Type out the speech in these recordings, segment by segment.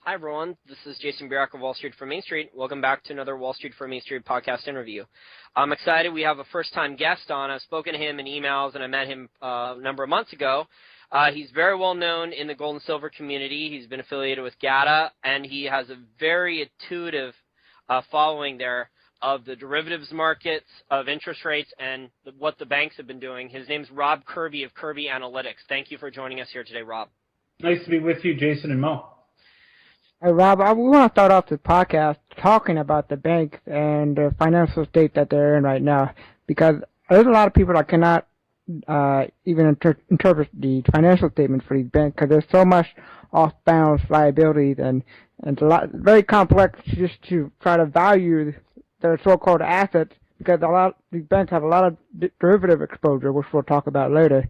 Hi, everyone. This is Jason Birak of Wall Street from Main Street. Welcome back to another Wall Street from Main Street podcast interview. I'm excited. We have a first-time guest on. I've spoken to him in emails, and I met him a number of months ago. He's very well known in the gold and silver community. He's been affiliated with GATA, and he has a very intuitive following there of the derivatives markets, of interest rates, and what the banks have been doing. His name's Rob Kirby of Kirby Analytics. Thank you for joining us here today, Rob. Nice to be with you, Jason and Mo. Hey, Rob, we want to start off the podcast talking about the banks and the financial state that they're in right now, because there's a lot of people that cannot even interpret the financial statements for these banks because there's so much off-balance liabilities and it's a lot very complex just to try to value their so-called assets because these banks have a lot of derivative exposure, which we'll talk about later.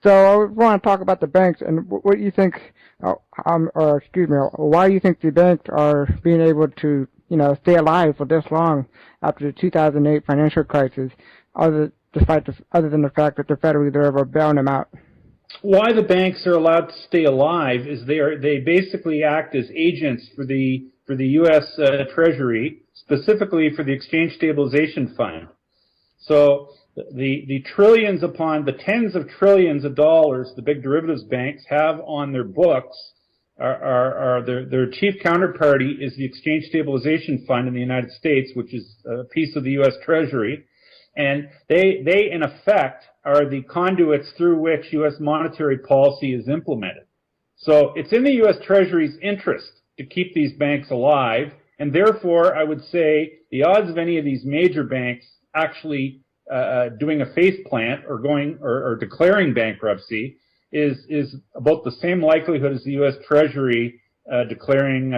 So I want to talk about the banks and what you think, why do you think the banks are being able to, stay alive for this long after the 2008 financial crisis, other than the fact that the Federal Reserve are bailing them out? Why the banks are allowed to stay alive is they basically act as agents for the U.S. Treasury, specifically for the Exchange Stabilization Fund. So the trillions upon the tens of trillions of dollars the big derivatives banks have on their books are their chief counterparty is the Exchange Stabilization Fund in the United States, which is a piece of the U.S. Treasury, and they in effect are the conduits through which U.S. monetary policy is implemented. So it's in the U.S. Treasury's interest to keep these banks alive, and therefore I would say the odds of any of these major banks actually doing a face plant or declaring bankruptcy is about the same likelihood as the U.S. Treasury declaring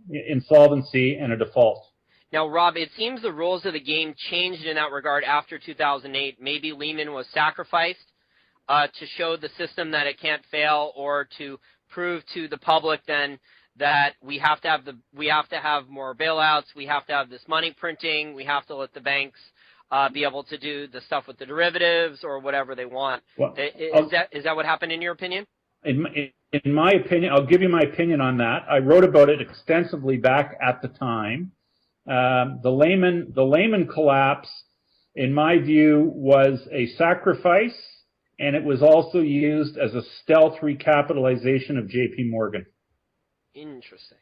insolvency and a default. Now, Rob, it seems the rules of the game changed in that regard after 2008. Maybe Lehman was sacrificed to show the system that it can't fail, or to prove to the public then that we have to have more bailouts, we have to have this money printing, we have to let the banks be able to do the stuff with the derivatives or whatever they want. Well, is that what happened in your opinion? In my opinion, I'll give you my opinion on that. I wrote about it extensively back at the time. The Lehman collapse, in my view, was a sacrifice, and it was also used as a stealth recapitalization of J.P. Morgan. Interesting.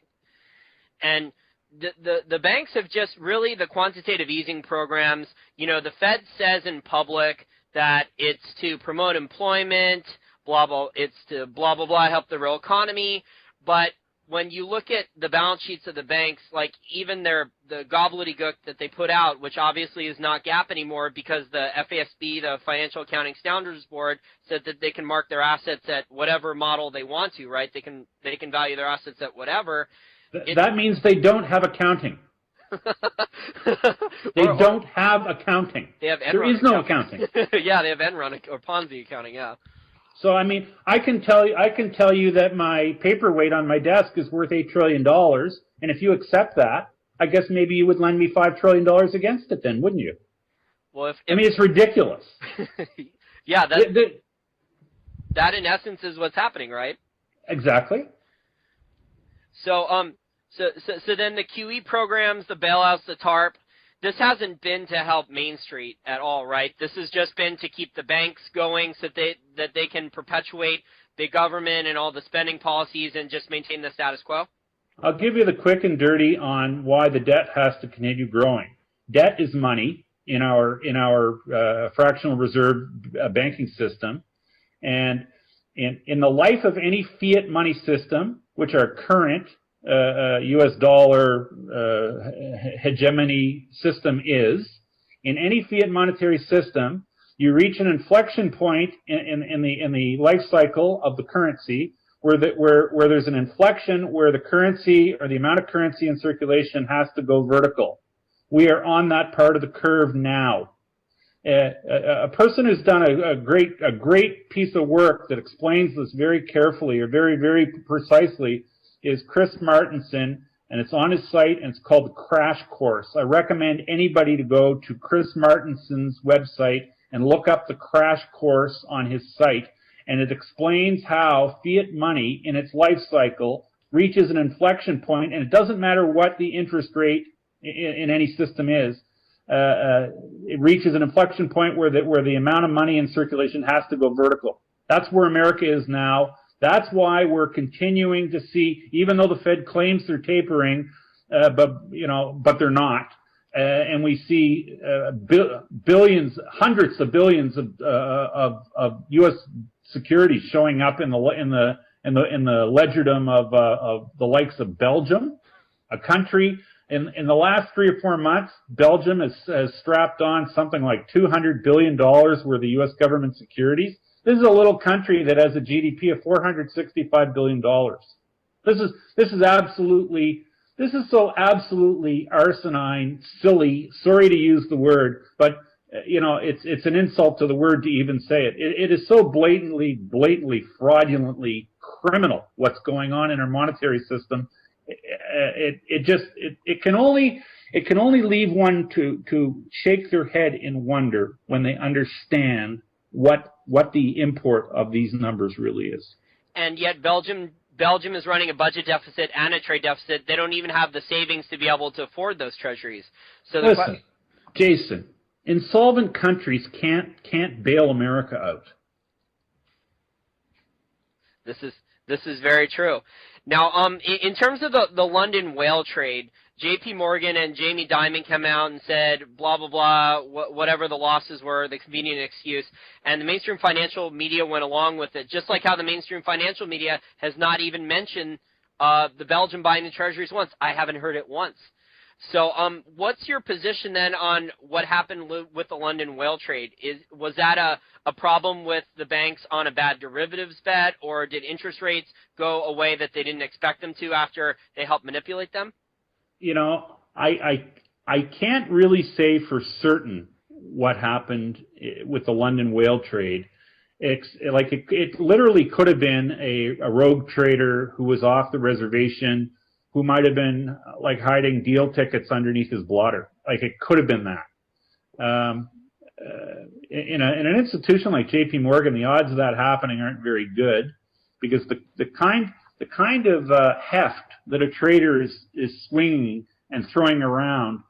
And the banks have just really, the quantitative easing programs, the Fed says in public that it's to promote employment, blah, blah, it's to blah, blah, blah, help the real economy. But when you look at the balance sheets of the banks, like even the gobbledygook that they put out, which obviously is not GAAP anymore because the FASB, the Financial Accounting Standards Board, said that they can mark their assets at whatever model they want to, right? They can value their assets at whatever. That means they don't have accounting. They don't have accounting. They have there is no accounting. Yeah, they have Enron or Ponzi accounting. Yeah. So I mean, I can tell you that my paperweight on my desk is worth $8 trillion, and if you accept that, I guess maybe you would lend me $5 trillion against it, then, wouldn't you? Well, I mean, it's ridiculous. Yeah, that in essence is what's happening, right? Exactly. So then the QE programs, the bailouts, the TARP, this hasn't been to help Main Street at all, right? This has just been to keep the banks going so that they can perpetuate big government and all the spending policies and just maintain the status quo? I'll give you the quick and dirty on why the debt has to continue growing. Debt is money in our fractional reserve banking system, and in the life of any fiat money system, which our current U.S. dollar hegemony system is, in any fiat monetary system, you reach an inflection point in the life cycle of the currency where there's an inflection where the currency or the amount of currency in circulation has to go vertical. We are on that part of the curve now. A person who's done a great piece of work that explains this very carefully or very, very precisely is Chris Martenson, and it's on his site, and it's called The Crash Course. I recommend anybody to go to Chris Martenson's website and look up The Crash Course on his site, and it explains how fiat money in its life cycle reaches an inflection point, and it doesn't matter what the interest rate in any system is, it reaches an inflection point where the amount of money in circulation has to go vertical. That's where America is now. That's why we're continuing to see, even though the Fed claims they're tapering, but they're not. And we see billions, hundreds of billions of U.S. securities showing up in the ledgerdom of the likes of Belgium, a country. In the last 3 or 4 months, Belgium has strapped on something like $200 billion worth of U.S. government securities. This is a little country that has a GDP of $465 billion. This is so absolutely asinine, silly. Sorry to use the word, but it's an insult to the word to even say it. It is so blatantly, fraudulently criminal what's going on in our monetary system. It can only leave one to shake their head in wonder when they understand what the import of these numbers really is. And yet Belgium is running a budget deficit and a trade deficit. They don't even have the savings to be able to afford those treasuries. So listen, Jason, insolvent countries can't bail America out. This is very true. Now, in terms of the London whale trade, J.P. Morgan and Jamie Dimon came out and said, blah, blah, blah, whatever the losses were, the convenient excuse, and the mainstream financial media went along with it, just like how the mainstream financial media has not even mentioned the Belgian buying the treasuries once. I haven't heard it once. So what's your position then on what happened with the London whale trade? Was that a problem with the banks on a bad derivatives bet, or did interest rates go away that they didn't expect them to after they helped manipulate them? I can't really say for certain what happened with the London whale trade. It literally could have been a rogue trader who was off the reservation, who might have been hiding deal tickets underneath his blotter. It could have been that. In an institution like J.P. Morgan, the odds of that happening aren't very good, because the kind of heft that a trader is swinging and throwing around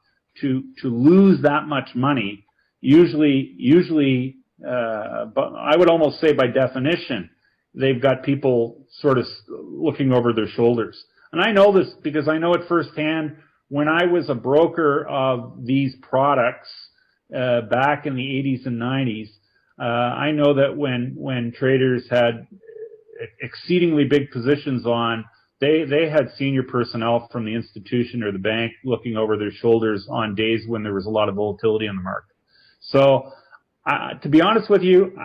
to lose that much money, usually, but I would almost say by definition, they've got people sort of looking over their shoulders. And I know this because I know it firsthand. When I was a broker of these products back in the 80s and 90s, I know that when traders had exceedingly big positions on, they had senior personnel from the institution or the bank looking over their shoulders on days when there was a lot of volatility in the market. So to be honest with you,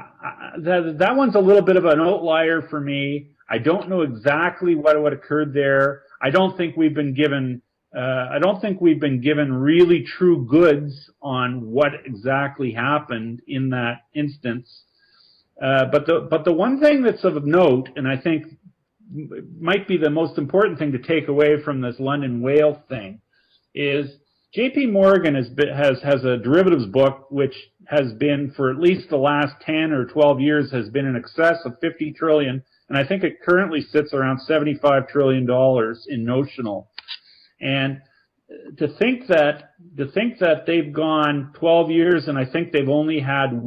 that one's a little bit of an outlier for me. I don't know exactly what occurred there. I don't think we've been given really true goods on what exactly happened in that instance. But the one thing that's of note, and I think might be the most important thing to take away from this London whale thing, is J.P. Morgan has a derivatives book which has been, for at least the last 10 or 12 years, has been in excess of $50 trillion, and I think it currently sits around $75 trillion in notional. And to think that they've gone 12 years, and I think they've only had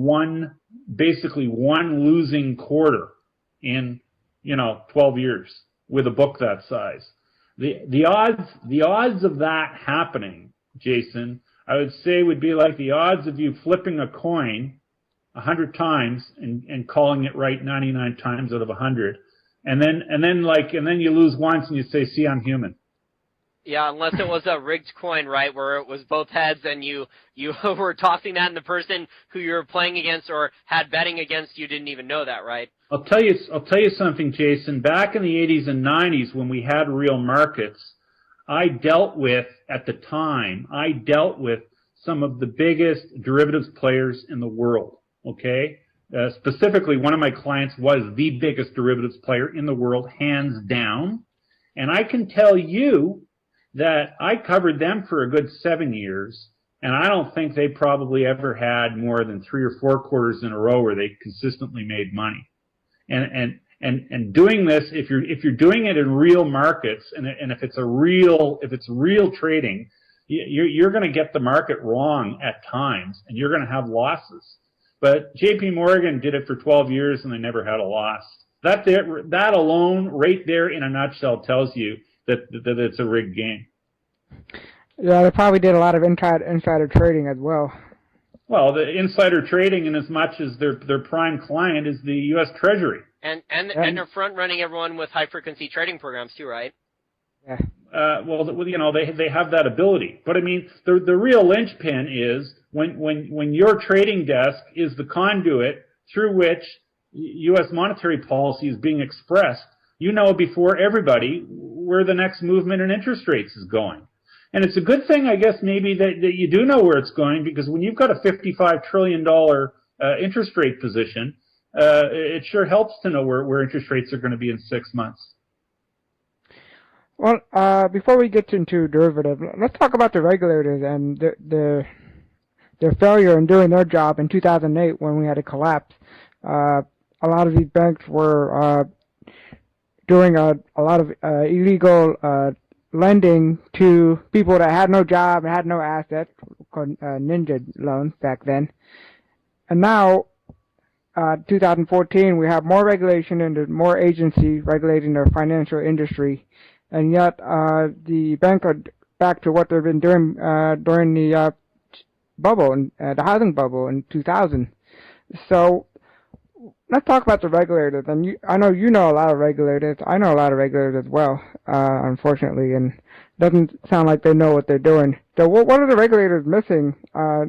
basically one losing quarter in 12 years with a book that size. The odds of that happening, Jason, I would say would be like the odds of you flipping a coin 100 times and calling it right 99 times out of 100, and then you lose once and you say, "See, I'm human." Yeah, unless it was a rigged coin, right, where it was both heads and you were tossing that and the person who you were playing against or had betting against you didn't even know that, right? I'll tell you something, Jason. Back in the 80s and 90s when we had real markets, I dealt with some of the biggest derivatives players in the world, okay? Specifically, one of my clients was the biggest derivatives player in the world, hands down. And I can tell you that I covered them for a good 7 years, and I don't think they probably ever had more than 3 or 4 quarters in a row where they consistently made money. And And doing this, if you're doing it in real markets, and if it's real trading, you're going to get the market wrong at times, and you're going to have losses. But J.P. Morgan did it for 12 years, and they never had a loss. That alone, right there in a nutshell, tells you that it's a rigged game. Yeah, they probably did a lot of insider trading as well. Well, the insider trading, in as much as their prime client is the U.S. Treasury. And they're front running everyone with high frequency trading programs too, right? Yeah. They have that ability. But I mean, the real linchpin is when your trading desk is the conduit through which U.S. monetary policy is being expressed, you know before everybody where the next movement in interest rates is going. And it's a good thing, I guess, maybe that you do know where it's going, because when you've got a $55 trillion interest rate position, it sure helps to know where interest rates are going to be in 6 months. Well, before we get into derivatives, let's talk about the regulators and their failure in doing their job in 2008 when we had a collapse. A lot of these banks were doing a lot of illegal lending to people that had no job and had no assets, called ninja loans back then. And now, 2014, we have more regulation and more agency regulating the financial industry, and yet the banks are back to what they've been doing during the bubble, the housing bubble in 2000. So let's talk about the regulators. And I know you know a lot of regulators. I know a lot of regulators as well, unfortunately, and it doesn't sound like they know what they're doing. So what are the regulators missing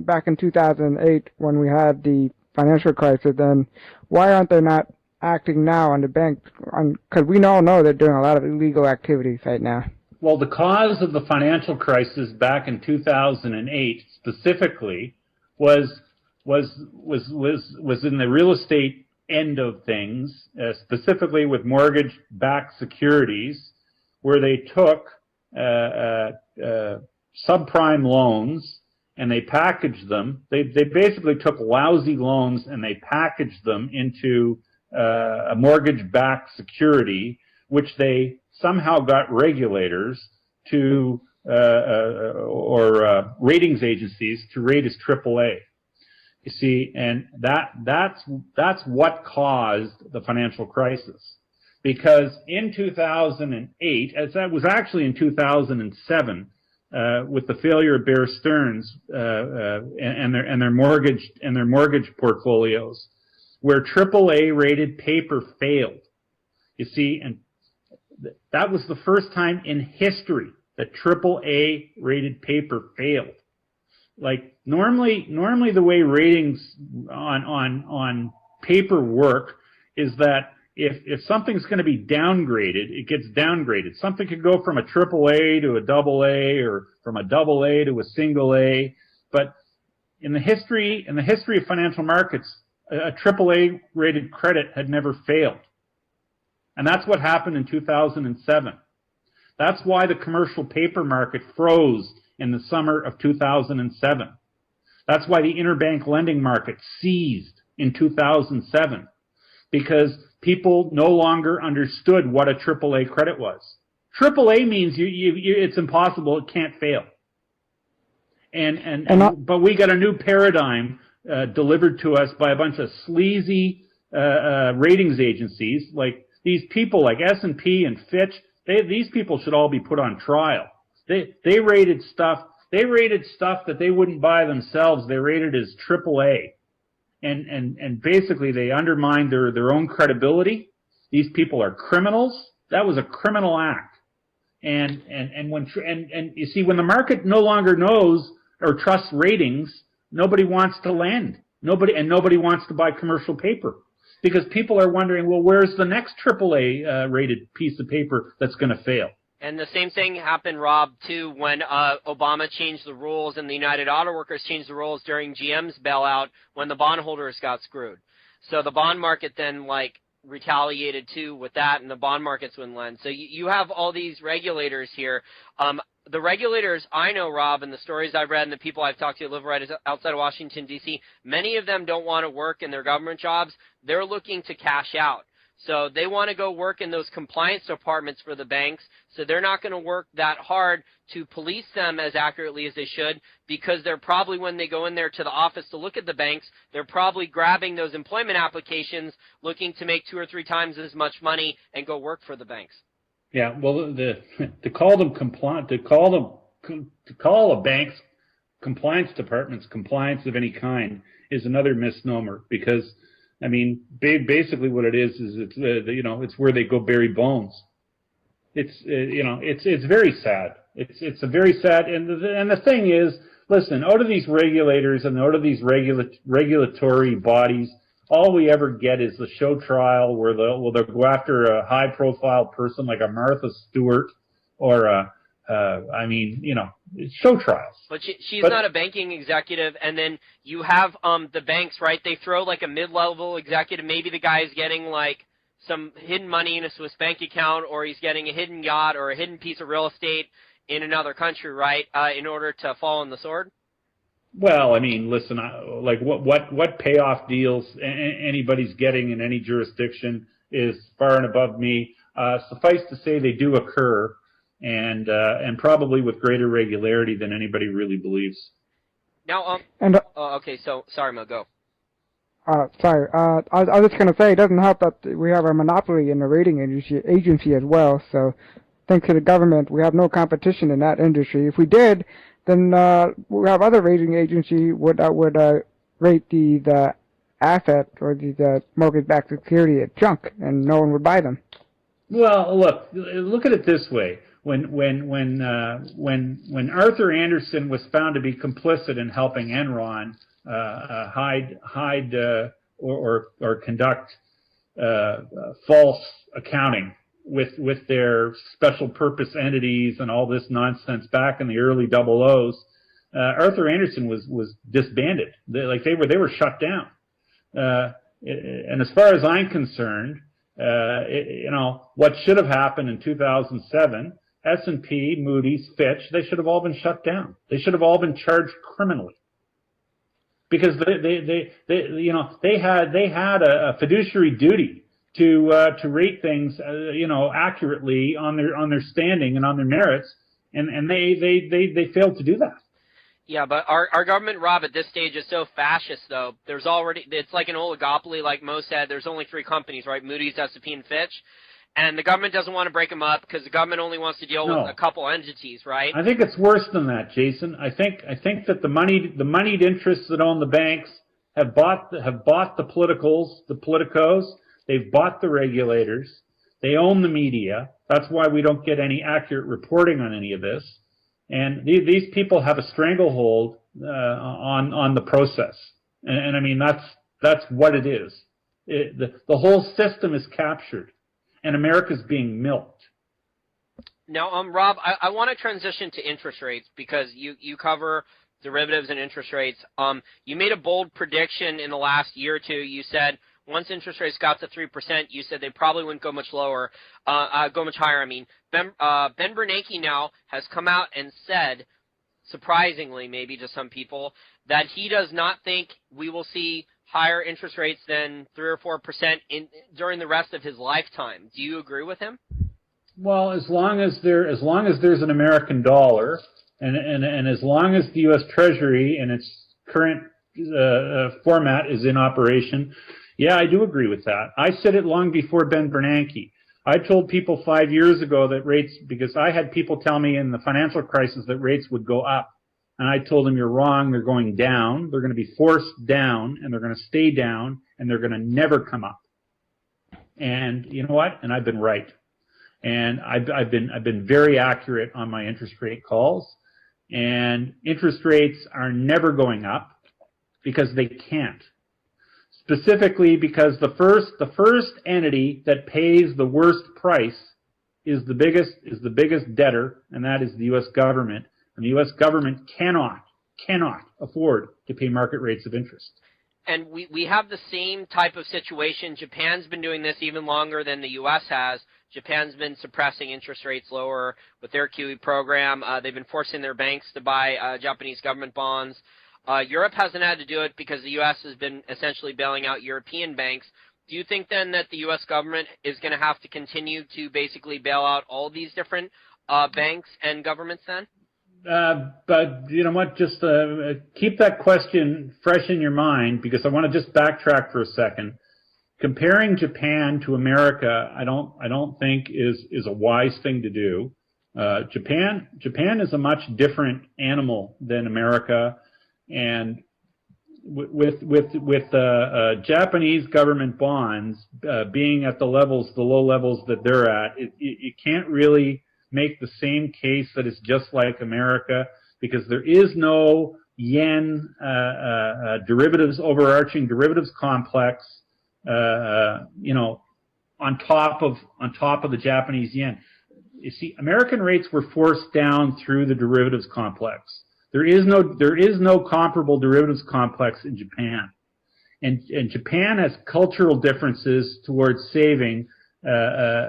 back in 2008 when we had the financial crisis, and why aren't they not acting now on the banks? Because we all know they're doing a lot of illegal activities right now. Well, the cause of the financial crisis back in 2008 specifically was in the real estate end of things, specifically with mortgage-backed securities, where they took subprime loans and they packaged them. They basically took lousy loans and they packaged them into a mortgage-backed security, which they somehow got regulators to or ratings agencies to rate as AAA. You see, and that's what caused the financial crisis. Because in 2008, as that was actually in 2007, with the failure of Bear Stearns and their mortgage portfolios, where AAA rated paper failed. You see, and that was the first time in history that AAA rated paper failed. Like normally the way ratings on paper work is that if something's going to be downgraded, it gets downgraded. Something could go from a AAA to a AA, or from a AA to a single A. But in the history of financial markets, a AAA rated credit had never failed. And that's what happened in 2007. That's why the commercial paper market froze in the summer of 2007. That's why the interbank lending market seized in 2007, because people no longer understood what a AAA credit was. AAA means it's impossible, it can't fail. But we got a new paradigm delivered to us by a bunch of sleazy ratings agencies, like these people like S&P and Fitch. These people should all be put on trial. They rated stuff that they wouldn't buy themselves. They rated as AAA, and basically they undermined their own credibility. These people are criminals. That was a criminal act. And you see, when the market no longer knows or trusts ratings, nobody wants to lend. Nobody wants to buy commercial paper, because people are wondering, well, where's the next AAA rated piece of paper that's going to fail? And the same thing happened, Rob, too, when Obama changed the rules and the United Auto Workers changed the rules during GM's bailout when the bondholders got screwed. So the bond market then, retaliated, too, with that, and the bond markets wouldn't lend. So you have all these regulators here. The regulators I know, Rob, and the stories I've read and the people I've talked to who live right outside of Washington, D.C., many of them don't want to work in their government jobs. They're looking to cash out. So they want to go work in those compliance departments for the banks, so they're not going to work that hard to police them as accurately as they should, because they're probably, when they go in there to the office to look at the banks, they're probably grabbing those employment applications looking to make 2 or 3 times as much money and go work for the banks. Yeah, well, to call a bank's compliance departments compliance of any kind is another misnomer, because I mean, basically what it is it's it's where they go bury bones. It's very sad. It's a very sad, and the thing is, listen, out of these regulators and out of these regulatory bodies, all we ever get is the show trial where they'll go after a high profile person like a Martha Stewart or show trials. But she's not a banking executive, and then you have the banks, right? They throw like a mid-level executive. Maybe the guy is getting like some hidden money in a Swiss bank account, or he's getting a hidden yacht or a hidden piece of real estate in another country, right, in order to fall on the sword. Well, I mean, listen, like what payoff deals anybody's getting in any jurisdiction is far and above me. Suffice to say, they do occur. And probably with greater regularity than anybody really believes. Now, okay, so sorry, Mo, go. Sorry, I was just going to say, it doesn't help that we have a monopoly in the rating agency as well. So, thanks to the government, we have no competition in that industry. If we did, then we have other rating agency would rate the asset or the mortgage-backed security at junk, and no one would buy them. Well, look at it this way. When Arthur Andersen was found to be complicit in helping Enron hide or conduct false accounting with their special purpose entities and all this nonsense back in the early 00s, Arthur Andersen was disbanded. They were shut down. And as far as I'm concerned, what should have happened in 2007. S&P, Moody's, Fitch, they should have all been shut down. They should have all been charged criminally, because they had a fiduciary duty to rate things accurately on their standing and on their merits, and they failed to do that. Yeah, but our government, Rob, at this stage is so fascist, though. It's like an oligopoly, like Mo said. There's only 3 companies, right? Moody's, S&P, and Fitch. And the government doesn't want to break them up because the government only wants to deal with a couple entities, right? I think it's worse than that, Jason. I think that the moneyed interests that own the banks have bought the politicos. They've bought the regulators. They own the media. That's why we don't get any accurate reporting on any of this. And these people have a stranglehold on the process. And I mean, that's what it is. The whole system is captured, and America's being milked. Now, Rob, I want to transition to interest rates, because you cover derivatives and interest rates. You made a bold prediction in the last year or two. You said once interest rates got to 3%, you said they probably wouldn't go much higher. I mean, Ben Bernanke now has come out and said, surprisingly, maybe to some people, that he does not think we will see higher interest rates than 3 or 4% during the rest of his lifetime. Do you agree with him? Well, as long as there's an American dollar, and as long as the U.S. Treasury in its current format is in operation, yeah, I do agree with that. I said it long before Ben Bernanke. I told people 5 years ago that rates, because I had people tell me in the financial crisis that rates would go up. And I told them, you're wrong, they're going down. They're going to be forced down, and they're going to stay down, and they're going to never come up. And you know what? And I've been right. And I've been very accurate on my interest rate calls. And interest rates are never going up because they can't. Specifically because the first entity that pays the worst price is the biggest debtor, and that is the U.S. government. And the U.S. government cannot afford to pay market rates of interest. And we have the same type of situation. Japan's been doing this even longer than the U.S. has. Japan's been suppressing interest rates lower with their QE program. They've been forcing their banks to buy Japanese government bonds. Europe hasn't had to do it because the U.S. has been essentially bailing out European banks. Do you think then that the U.S. government is going to have to continue to basically bail out all these different banks and governments then? But you know what? Just keep that question fresh in your mind, because I want to just backtrack for a second. Comparing Japan to America, I don't think is a wise thing to do. Japan is a much different animal than America, and with Japanese government bonds being at the low levels that they're at, you can't really make the same case that it's just like America, because there is no yen overarching derivatives complex, on top of the Japanese yen. You see, American rates were forced down through the derivatives complex. There is no comparable derivatives complex in Japan, and Japan has cultural differences towards saving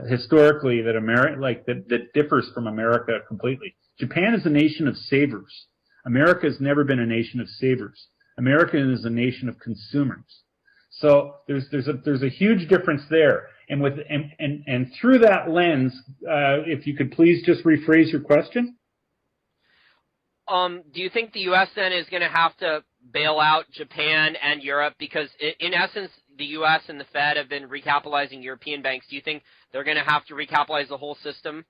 historically that differs from America completely. Japan is a nation of savers. America has never been a nation of savers. America is a nation of consumers. So there's a huge difference there. And through that lens, if you could please just rephrase your question. Do you think the U.S. then is going to have to bail out Japan and Europe? Because in essence, the U.S. and the Fed have been recapitalizing European banks. Do you think they're going to have to recapitalize the whole system?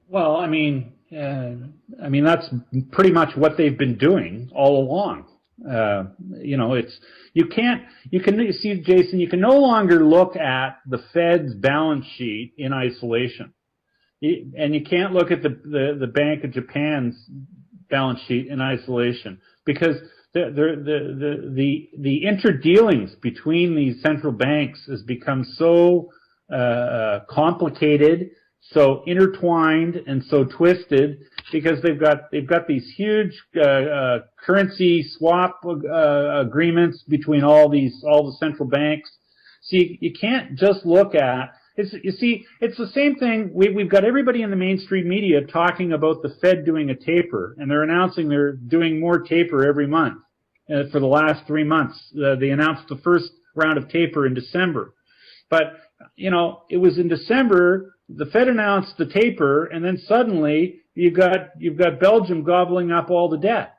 Well, I mean that's pretty much what they've been doing all along. You see, Jason, you can no longer look at the Fed's balance sheet in isolation. And you can't look at the Bank of Japan's balance sheet in isolation, because the interdealings between these central banks has become so complicated, so intertwined, and so twisted, because they've got these huge currency swap agreements between all the central banks. So you can't just look at. It's the same thing. We've got everybody in the mainstream media talking about the Fed doing a taper, and they're announcing they're doing more taper every month for the last 3 months. They announced the first round of taper in December. But, it was in December, the Fed announced the taper, and then suddenly you've got Belgium gobbling up all the debt.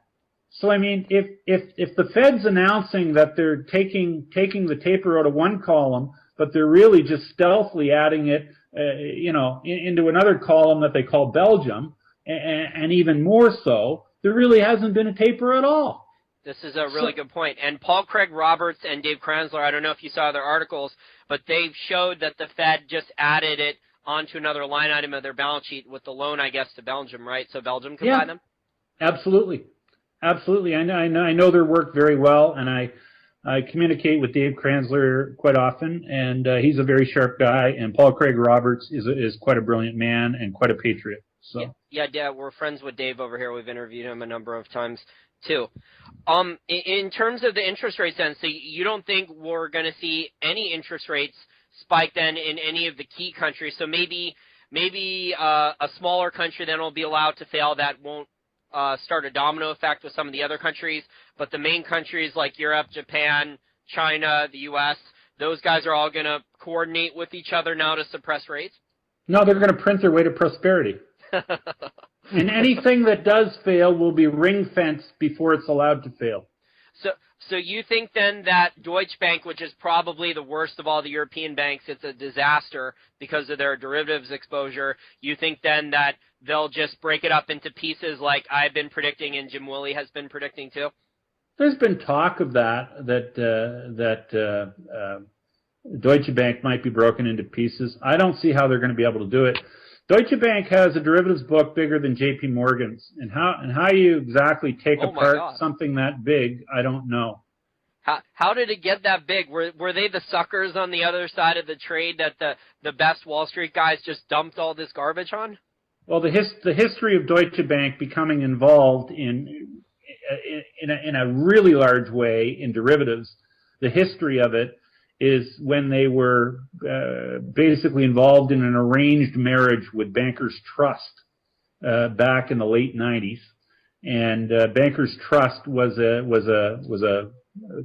So, I mean, if the Fed's announcing that they're taking the taper out of one column, but they're really just stealthily adding it, into another column that they call Belgium, and even more so, there really hasn't been a taper at all. This is a really good point. And Paul Craig Roberts and Dave Kranzler, I don't know if you saw their articles, but they showed that the Fed just added it onto another line item of their balance sheet with the loan, I guess, to Belgium, right? So Belgium can buy them? Absolutely. Absolutely. I know their work very well, and I communicate with Dave Kranzler quite often, and he's a very sharp guy, and Paul Craig Roberts is quite a brilliant man and quite a patriot. So yeah, we're friends with Dave over here. We've interviewed him a number of times too. In terms of the interest rates then, so you don't think we're going to see any interest rates spike then in any of the key countries? So maybe a smaller country then will be allowed to fail that won't start a domino effect with some of the other countries, but the main countries like Europe, Japan, China, the U.S., those guys are all going to coordinate with each other now to suppress rates? No, they're going to print their way to prosperity. And anything that does fail will be ring-fenced before it's allowed to fail. So you think then that Deutsche Bank, which is probably the worst of all the European banks, it's a disaster because of their derivatives exposure, you think then that they'll just break it up into pieces like I've been predicting and Jim Willey has been predicting too? There's been talk of that Deutsche Bank might be broken into pieces. I don't see how they're going to be able to do it. Deutsche Bank has a derivatives book bigger than J.P. Morgan's, and how you exactly take apart something that big, I don't know. How did it get that big? Were they the suckers on the other side of the trade that the best Wall Street guys just dumped all this garbage on? Well, the history of Deutsche Bank becoming involved in a really large way in derivatives, the history of it is when they were basically involved in an arranged marriage with Bankers Trust back in the late 90s, and Bankers Trust was a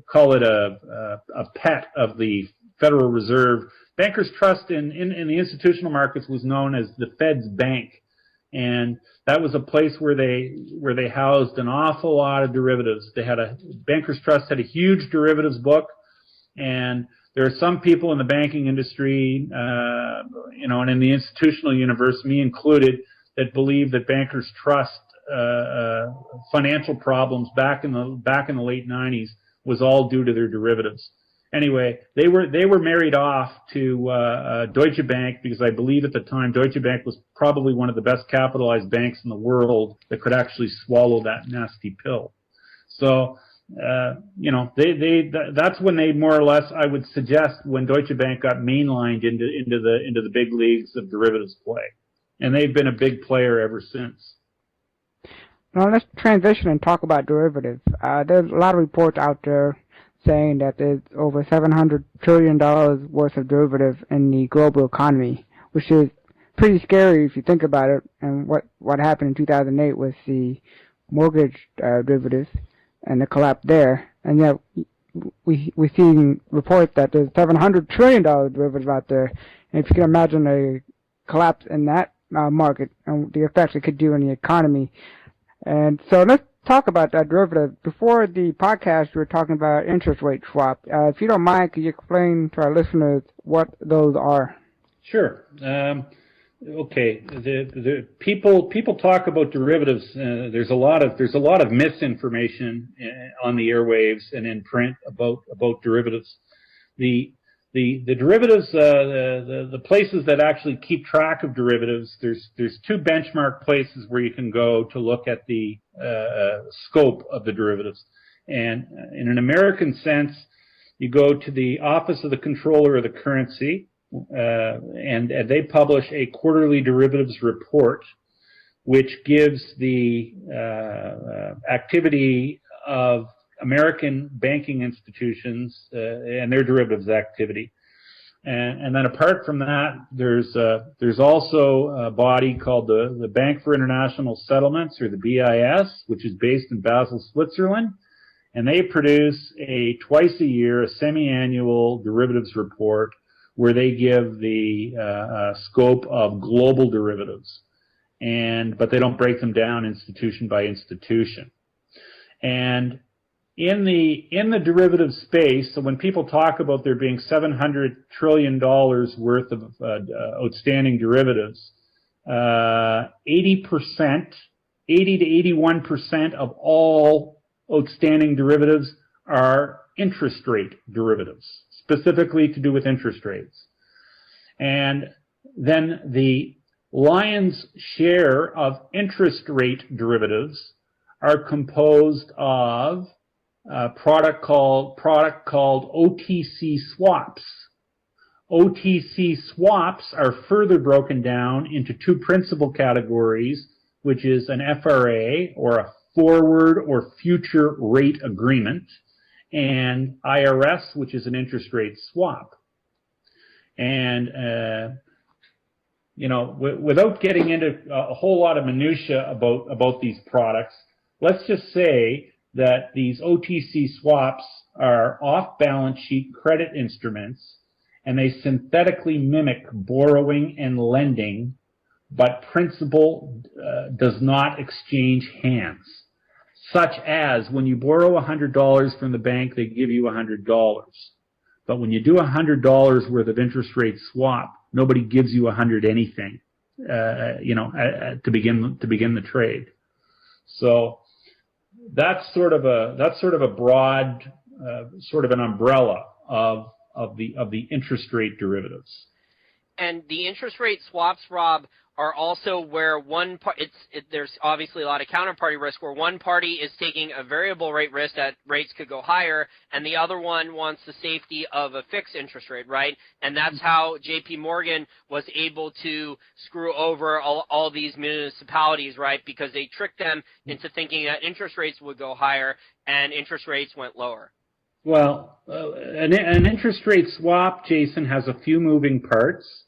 call it a pet of the Federal Reserve. Bankers Trust in the institutional markets was known as the Fed's bank, and that was a place where they housed an awful lot of derivatives. Bankers Trust had a huge derivatives book, and there are some people in the banking industry, and in the institutional universe, me included, that believe that Bankers Trust financial problems back in the late 90s was all due to their derivatives. Anyway, they were married off to Deutsche Bank, because I believe at the time Deutsche Bank was probably one of the best capitalized banks in the world that could actually swallow that nasty pill. So, that's when they more or less, I would suggest, when Deutsche Bank got mainlined into the big leagues of derivatives play, and they've been a big player ever since. Now let's transition and talk about derivatives. There's a lot of reports out there saying that there's over $700 trillion worth of derivatives in the global economy, which is pretty scary if you think about it, and what happened in 2008 with the mortgage derivatives and the collapse there. And yet we see reports that there's $700 trillion derivatives out there, and if you can imagine a collapse in that market and the effects it could do on the economy. And so let's talk about that derivative. Before the podcast, we were talking about interest rate swap. If you don't mind, could you explain to our listeners what those are? Sure. Okay. The people talk about derivatives. There's a lot of misinformation on the airwaves and in print about derivatives. The derivatives, the places that actually keep track of derivatives, there's two benchmark places where you can go to look at the scope of the derivatives. And in an American sense, you go to the Office of the Comptroller of the Currency, and they publish a quarterly derivatives report, which gives the activity of American banking institutions and their derivatives activity. And then apart from that, there's also a body called the Bank for International Settlements, or the BIS, which is based in Basel, Switzerland, and they produce twice a year a semi-annual derivatives report where they give the scope of global derivatives, but they don't break them down institution by institution. And in the derivative space, so when people talk about there being $700 trillion worth of outstanding derivatives, 80% to 81% of all outstanding derivatives are interest rate derivatives, specifically to do with interest rates. And then the lion's share of interest rate derivatives are composed of a product called OTC swaps. OTC swaps are further broken down into two principal categories, which is an FRA, or a forward or future rate agreement, and IRS, which is an interest rate swap. And without getting into a whole lot of minutia about these products, let's just say that these OTC swaps are off-balance sheet credit instruments, and they synthetically mimic borrowing and lending, but principal does not exchange hands. Such as when you borrow $100 from the bank, they give you $100. But when you do $100 worth of interest rate swap, nobody gives you 100 anything, to begin the trade. So that's sort of a broad, sort of an umbrella of the interest rate derivatives. And the interest rate swaps, Rob, are also where there's obviously a lot of counterparty risk, where one party is taking a variable rate risk that rates could go higher, and the other one wants the safety of a fixed interest rate, right? And that's how J.P. Morgan was able to screw over all these municipalities, right? Because they tricked them into thinking that interest rates would go higher, and interest rates went lower. Well, an interest rate swap, Jason, has a few moving parts.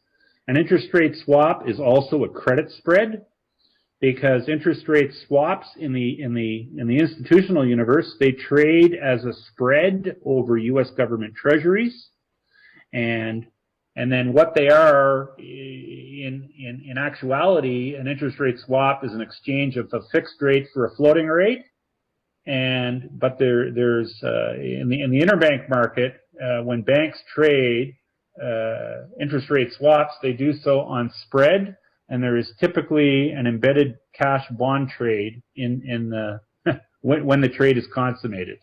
An interest rate swap is also a credit spread, because interest rate swaps in the institutional universe, they trade as a spread over U.S. government treasuries, And then what they are in actuality, an interest rate swap is an exchange of a fixed rate for a floating rate. But there's in the interbank market, when banks trade interest rate swaps, they do so on spread, and there is typically an embedded cash bond trade in the when the trade is consummated.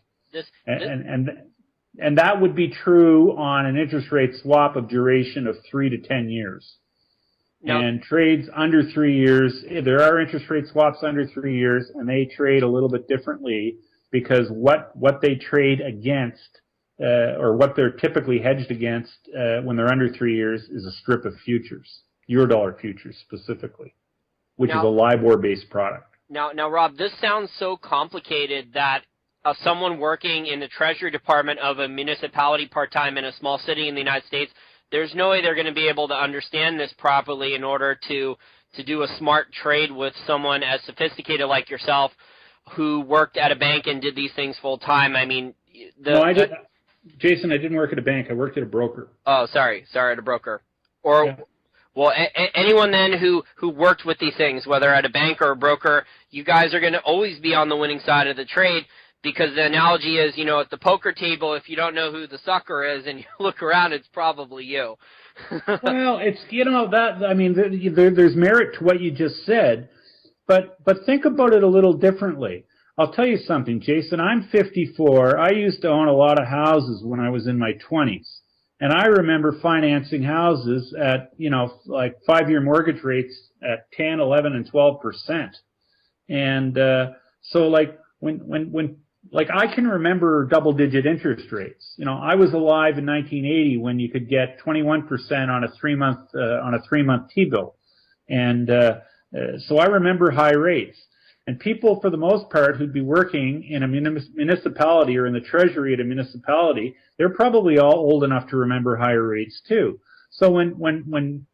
And that would be true on an interest rate swap of duration of 3 to 10 years. No. And trades under 3 years, there are interest rate swaps under 3 years, and they trade a little bit differently because what they trade against, or what they're typically hedged against when they're under 3 years, is a strip of futures, Eurodollar futures specifically, which is a LIBOR-based product. Now, Rob, this sounds so complicated that someone working in the Treasury Department of a municipality part-time in a small city in the United States, there's no way they're going to be able to understand this properly in order to do a smart trade with someone as sophisticated like yourself who worked at a bank and did these things full-time. I mean, Jason, I didn't work at a bank. I worked at a broker. Oh, sorry, at a broker. Or... Yeah. Well, anyone then who worked with these things, whether at a bank or a broker, you guys are going to always be on the winning side of the trade, because the analogy is, at the poker table, if you don't know who the sucker is and you look around, it's probably you. Well, it's, there's merit to what you just said, but think about it a little differently. I'll tell you something, Jason. I'm 54. I used to own a lot of houses when I was in my 20s. And I remember financing houses at, like 5-year mortgage rates at 10, 11, and 12%. And so like when I can remember double-digit interest rates. I was alive in 1980 when you could get 21% on a 3-month T-bill. And so I remember high rates. And people, for the most part, who'd be working in a municipality or in the treasury at a municipality, they're probably all old enough to remember higher rates too. So when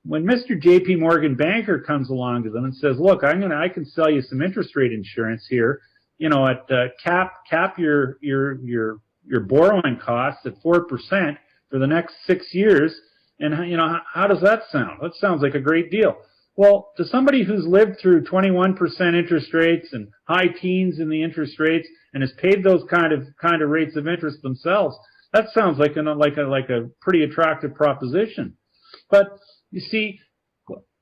Mr. J.P. Morgan banker comes along to them and says, "Look, I can sell you some interest rate insurance here, at cap your borrowing costs at 4% for the next 6 years," and how does that sound? That sounds like a great deal. Well, to somebody who's lived through 21% interest rates and high teens in the interest rates and has paid those kind of rates of interest themselves, that sounds like a pretty attractive proposition. But you see,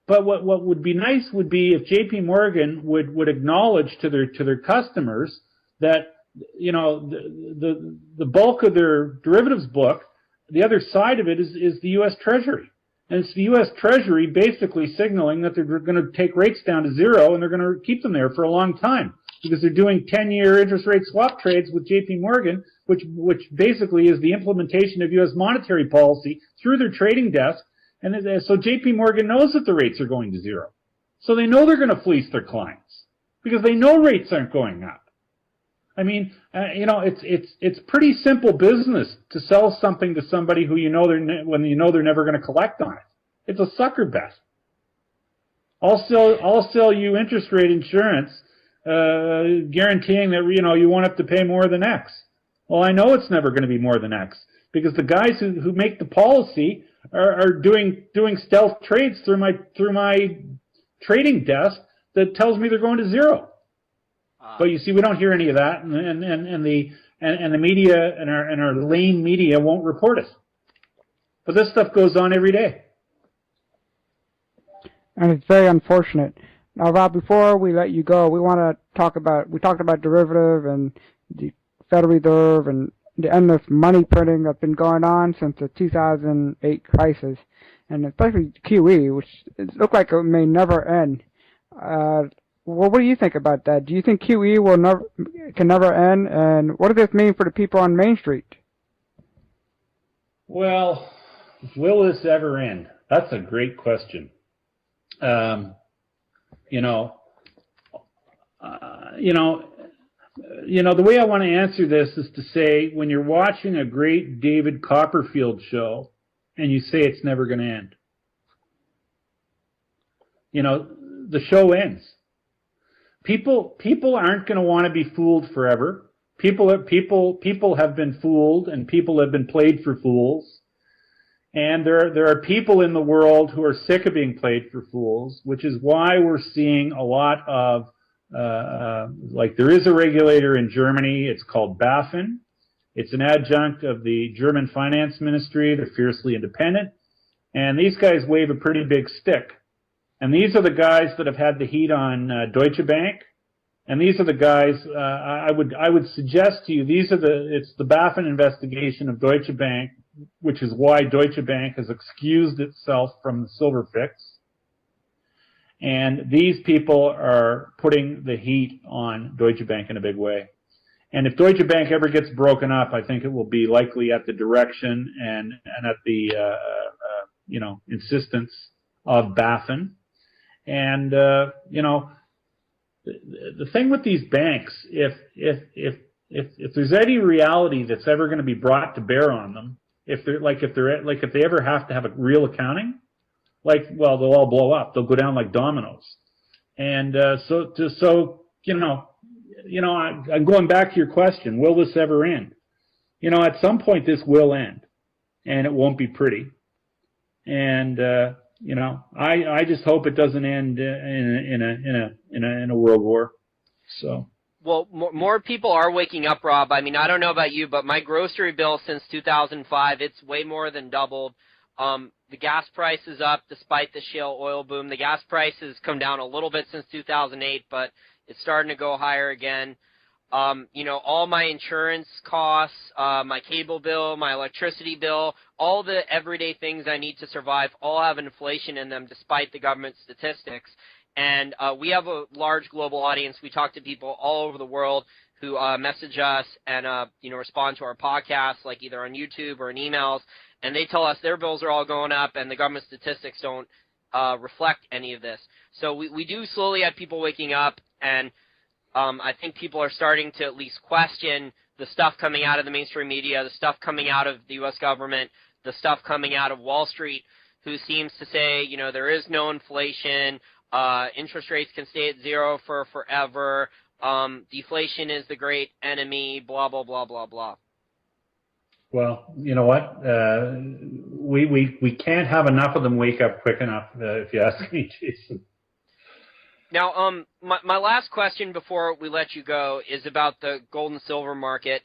what would be nice would be if J.P. Morgan would acknowledge to their customers that the bulk of their derivatives book, the other side of it is the U.S. Treasury. And it's the U.S. Treasury basically signaling that they're going to take rates down to zero and they're going to keep them there for a long time because they're doing 10-year interest rate swap trades with J.P. Morgan, which basically is the implementation of U.S. monetary policy through their trading desk. And so J.P. Morgan knows that the rates are going to zero. So they know they're going to fleece their clients because they know rates aren't going up. I mean, it's pretty simple business to sell something to somebody who when they're never going to collect on it. It's a sucker bet. I'll sell you interest rate insurance, guaranteeing that you won't have to pay more than X. Well, I know it's never going to be more than X because the guys who make the policy are doing stealth trades through my trading desk that tells me they're going to zero. But you see, we don't hear any of that, and the media and our lame media won't report it. But this stuff goes on every day, and it's very unfortunate. Now, Rob, before we let you go, we talked about derivative and the Federal Reserve and the endless money printing that's been going on since the 2008 crisis, and especially QE, which looked like it may never end. Well, what do you think about that? Do you think QE can never end? And what does this mean for the people on Main Street? Well, will this ever end? That's a great question. The way I want to answer this is to say, when you're watching a great David Copperfield show and you say it's never going to end, the show ends. People aren't going to want to be fooled forever. People have been fooled, and people have been played for fools. And there are people in the world who are sick of being played for fools, which is why we're seeing a lot of, like there is a regulator in Germany, it's called BaFin. It's an adjunct of the German finance ministry. They're fiercely independent. And these guys wave a pretty big stick. And these are the guys that have had the heat on Deutsche Bank. And these are the guys, I would suggest to you, it's the BaFin investigation of Deutsche Bank, which is why Deutsche Bank has excused itself from the silver fix. And these people are putting the heat on Deutsche Bank in a big way. And if Deutsche Bank ever gets broken up, I think it will be likely at the direction and at the insistence of BaFin. And the thing with these banks, if there's any reality that's ever going to be brought to bear on them, if they ever have to have a real accounting, they'll all blow up. They'll go down like dominoes. And I'm going back to your question, will this ever end? At some point this will end, and it won't be pretty. And I just hope it doesn't end in a world war. So. Well, more people are waking up, Rob. I mean, I don't know about you, but my grocery bill since 2005, it's way more than doubled. The gas price is up despite the shale oil boom. The gas price has come down a little bit since 2008, but it's starting to go higher again. All my insurance costs, my cable bill, my electricity bill, all the everyday things I need to survive all have inflation in them despite the government statistics. And we have a large global audience. We talk to people all over the world who message us and respond to our podcasts, like either on YouTube or in emails, and they tell us their bills are all going up and the government statistics don't reflect any of this. So we do slowly have people waking up, and I think people are starting to at least question the stuff coming out of the mainstream media, the stuff coming out of the U.S. government, the stuff coming out of Wall Street, who seems to say, there is no inflation, interest rates can stay at zero for forever, deflation is the great enemy, blah, blah, blah, blah, blah. Well, you know what? We can't have enough of them wake up quick enough, if you ask me, Jason. Now, my last question before we let you go is about the gold and silver market,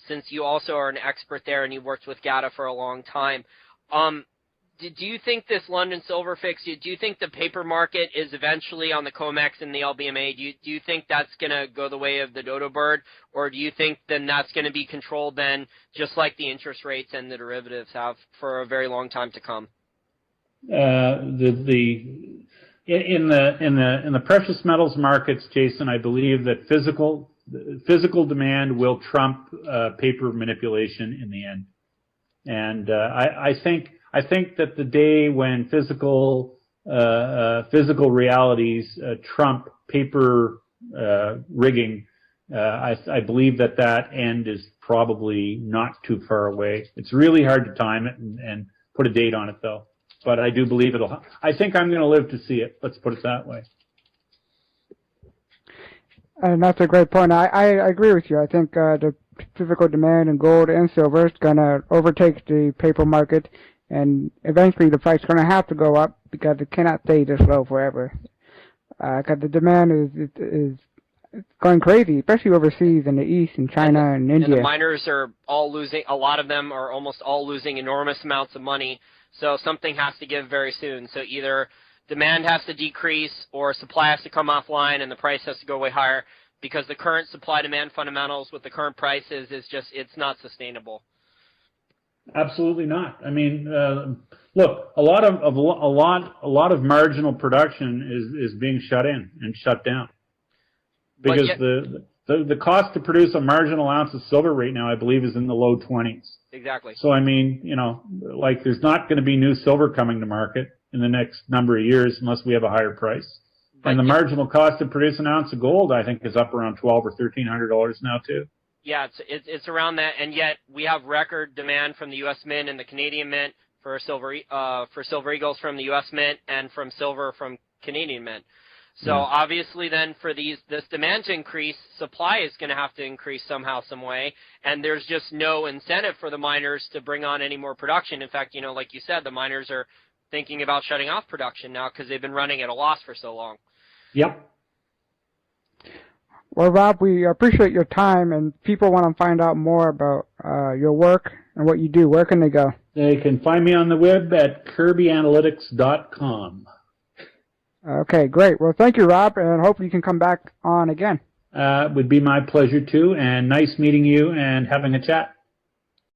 since you also are an expert there and you worked with GATA for a long time. Do you think this London silver fix, do you think the paper market is eventually on the COMEX and the LBMA? Do you think that's going to go the way of the dodo bird, or do you think then that's going to be controlled then, just like the interest rates and the derivatives have for a very long time to come? In the precious metals markets, Jason, I believe that physical demand will trump paper manipulation in the end. And I think that the day when physical realities trump paper rigging, I believe that end is probably not too far away. It's really hard to time it and put a date on it, though. But I do believe I think I'm going to live to see it. Let's put it that way. And that's a great point. I agree with you. I think the physical demand in gold and silver is going to overtake the paper market, and eventually the price is going to have to go up because it cannot stay this low forever. Because the demand is going crazy, especially overseas in the East, in China and India. And the miners are all losing, a lot of them are almost all losing enormous amounts of money. So something has to give very soon. So either demand has to decrease or supply has to come offline and the price has to go way higher, because the current supply-demand fundamentals with the current prices is just, it's not sustainable. Absolutely not. I mean, look, a lot of marginal production is being shut in and shut down because the cost to produce a marginal ounce of silver right now, I believe, is in the low 20s. Exactly. So I mean, there's not going to be new silver coming to market in the next number of years unless we have a higher price. But and the marginal cost to produce an ounce of gold, I think, is up around $1,200 or $1,300 now too. Yeah, it's around that, and yet we have record demand from the U.S. Mint and the Canadian Mint for silver eagles from the U.S. Mint and from silver from Canadian Mint. So obviously then for this demand to increase, supply is going to have to increase somehow, some way, and there's just no incentive for the miners to bring on any more production. In fact, like you said, the miners are thinking about shutting off production now because they've been running at a loss for so long. Yep. Well, Rob, we appreciate your time, and people want to find out more about your work and what you do. Where can they go? They can find me on the web at kirbyanalytics.com. Okay, great. Well, thank you, Rob, and hopefully you can come back on again. It would be my pleasure, too, and nice meeting you and having a chat.